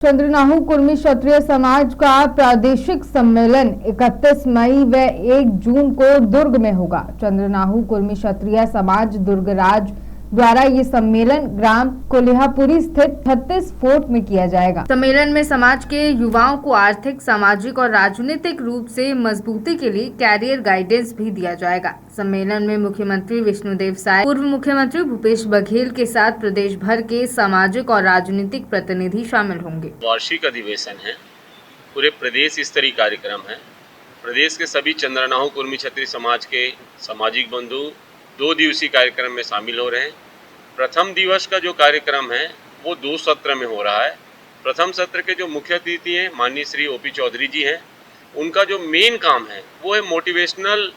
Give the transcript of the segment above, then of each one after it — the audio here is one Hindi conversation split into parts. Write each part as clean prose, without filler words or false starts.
चंद्रनाहु कुर्मी क्षत्रिय समाज का प्रादेशिक सम्मेलन 31 मई व 1 जून को दुर्ग में होगा। चंद्रनाहु कुर्मी क्षत्रिय समाज दुर्गराज द्वारा ये सम्मेलन ग्राम कोल्हापुरी स्थित 36 फोर्ट में किया जाएगा। सम्मेलन में समाज के युवाओं को आर्थिक, सामाजिक और राजनीतिक रूप से मजबूती के लिए कैरियर गाइडेंस भी दिया जाएगा। सम्मेलन में मुख्यमंत्री विष्णुदेव साय, पूर्व मुख्यमंत्री भूपेश बघेल के साथ प्रदेश भर के सामाजिक और राजनीतिक प्रतिनिधि शामिल होंगे। वार्षिक अधिवेशन है, पूरे प्रदेश स्तरीय कार्यक्रम है। प्रदेश के सभी चंद्रनाहु कुर्मी क्षत्रिय समाज के सामाजिक बंधु 2 दिवसीय कार्यक्रम में शामिल हो रहे हैं। प्रथम दिवस का जो कार्यक्रम है वो 2 सत्र में हो रहा है। प्रथम सत्र के जो मुख्य अतिथि हैं माननीय श्री ओपी चौधरी जी हैं। उनका जो मेन काम है वो है मोटिवेशनल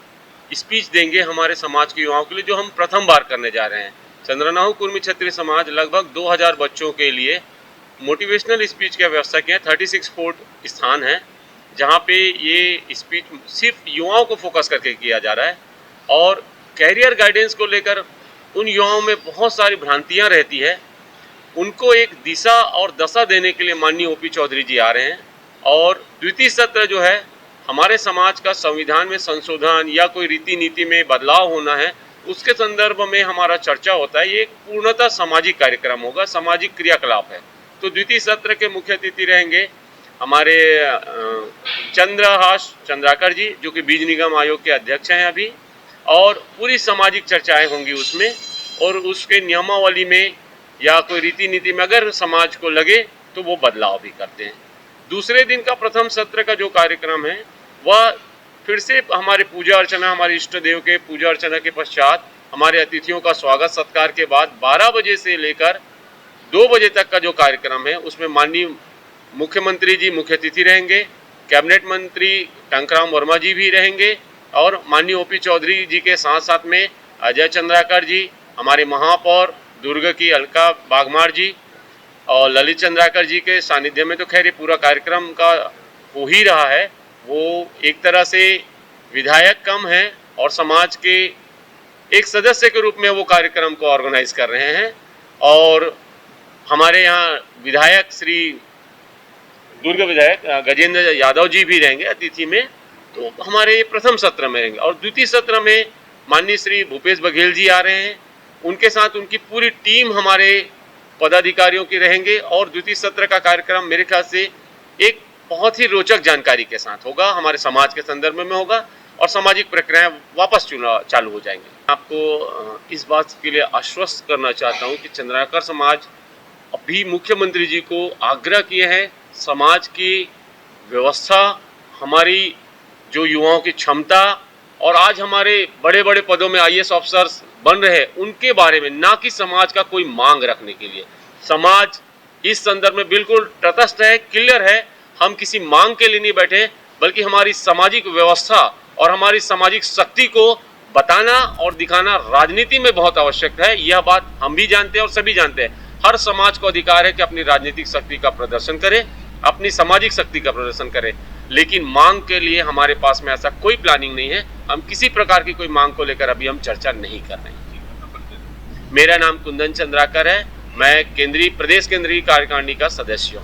स्पीच देंगे हमारे समाज के युवाओं के लिए, जो हम प्रथम बार करने जा रहे हैं। चंद्रनाहु कुर्मी क्षत्रिय समाज लगभग 2000 बच्चों के लिए मोटिवेशनल स्पीच की व्यवस्था की है। 36 फोर्ट स्थान है जहाँ पे ये स्पीच सिर्फ युवाओं को फोकस करके किया जा रहा है। और कैरियर गाइडेंस को लेकर उन युवाओं में बहुत सारी भ्रांतियां रहती है, उनको एक दिशा और दशा देने के लिए माननीय ओपी चौधरी जी आ रहे हैं। और द्वितीय सत्र जो है हमारे समाज का संविधान में संशोधन या कोई रीति नीति में बदलाव होना है, उसके संदर्भ में हमारा चर्चा होता है। ये एक पूर्णतः सामाजिक कार्यक्रम होगा, सामाजिक क्रियाकलाप है। तो द्वितीय सत्र के मुख्य अतिथि रहेंगे हमारे चंद्रहास चंद्राकर जी, जो कि बीज निगम आयोग के अध्यक्ष हैं अभी। और पूरी सामाजिक चर्चाएं होंगी उसमें, और उसके नियमावली में या कोई रीति नीति में अगर समाज को लगे तो वो बदलाव भी करते हैं। दूसरे दिन का प्रथम सत्र का जो कार्यक्रम है वह फिर से हमारे पूजा अर्चना, हमारे इष्ट देव के पूजा अर्चना के पश्चात हमारे अतिथियों का स्वागत सत्कार के बाद 12 बजे से लेकर 2 बजे तक का जो कार्यक्रम है उसमें माननीय मुख्यमंत्री जी मुख्य अतिथि रहेंगे, कैबिनेट मंत्री टंकराम वर्मा जी भी रहेंगे, और माननीय ओपी चौधरी जी के साथ साथ में अजय चंद्राकर जी, हमारे महापौर दुर्ग की अलका बागमार जी और ललित चंद्राकर जी के सानिध्य में तो खैर ये पूरा कार्यक्रम का हो ही रहा है। वो एक तरह से विधायक कम है और समाज के एक सदस्य के रूप में वो कार्यक्रम को ऑर्गेनाइज कर रहे हैं। और हमारे यहाँ विधायक श्री दुर्ग विधायक गजेंद्र यादव जी भी रहेंगे अतिथि में। तो हमारे प्रथम सत्र में रहेंगे। और द्वितीय सत्र में माननीय श्री भूपेश बघेल जी आ रहे हैं, उनके साथ उनकी पूरी टीम हमारे पदाधिकारियों की रहेंगे। और द्वितीय सत्र का कार्यक्रम मेरे ख्याल से एक बहुत ही रोचक जानकारी के साथ होगा, हमारे समाज के संदर्भ में होगा, और सामाजिक प्रक्रियाएं वापस चालू हो जाएंगे। आपको इस बात के लिए आश्वस्त करना चाहता हूं कि चंद्राकर समाज अभी मुख्यमंत्री जी को आग्रह किए हैं, समाज की व्यवस्था, हमारी जो युवाओं की क्षमता, और आज हमारे बड़े बड़े पदों में IAS ऑफिसर्स बन रहे हैं उनके बारे में, ना कि समाज का कोई मांग रखने के लिए। समाज इस संदर्भ में बिल्कुल तटस्थ है, क्लियर है। हम किसी मांग के लिए नहीं बैठे, बल्कि हमारी सामाजिक व्यवस्था और हमारी सामाजिक शक्ति को बताना और दिखाना राजनीति में बहुत आवश्यक है। यह बात हम भी जानते हैं और सभी जानते हैं। हर समाज को अधिकार है कि अपनी राजनीतिक शक्ति का प्रदर्शन करे, अपनी सामाजिक शक्ति का प्रदर्शन करे, लेकिन मांग के लिए हमारे पास में ऐसा कोई प्लानिंग नहीं है। हम किसी प्रकार की कोई मांग को लेकर अभी हम चर्चा नहीं कर रहे हैं। मेरा नाम कुंदन चंद्राकर है, मैं प्रदेश केंद्रीय कार्यकारिणी का सदस्य हूँ।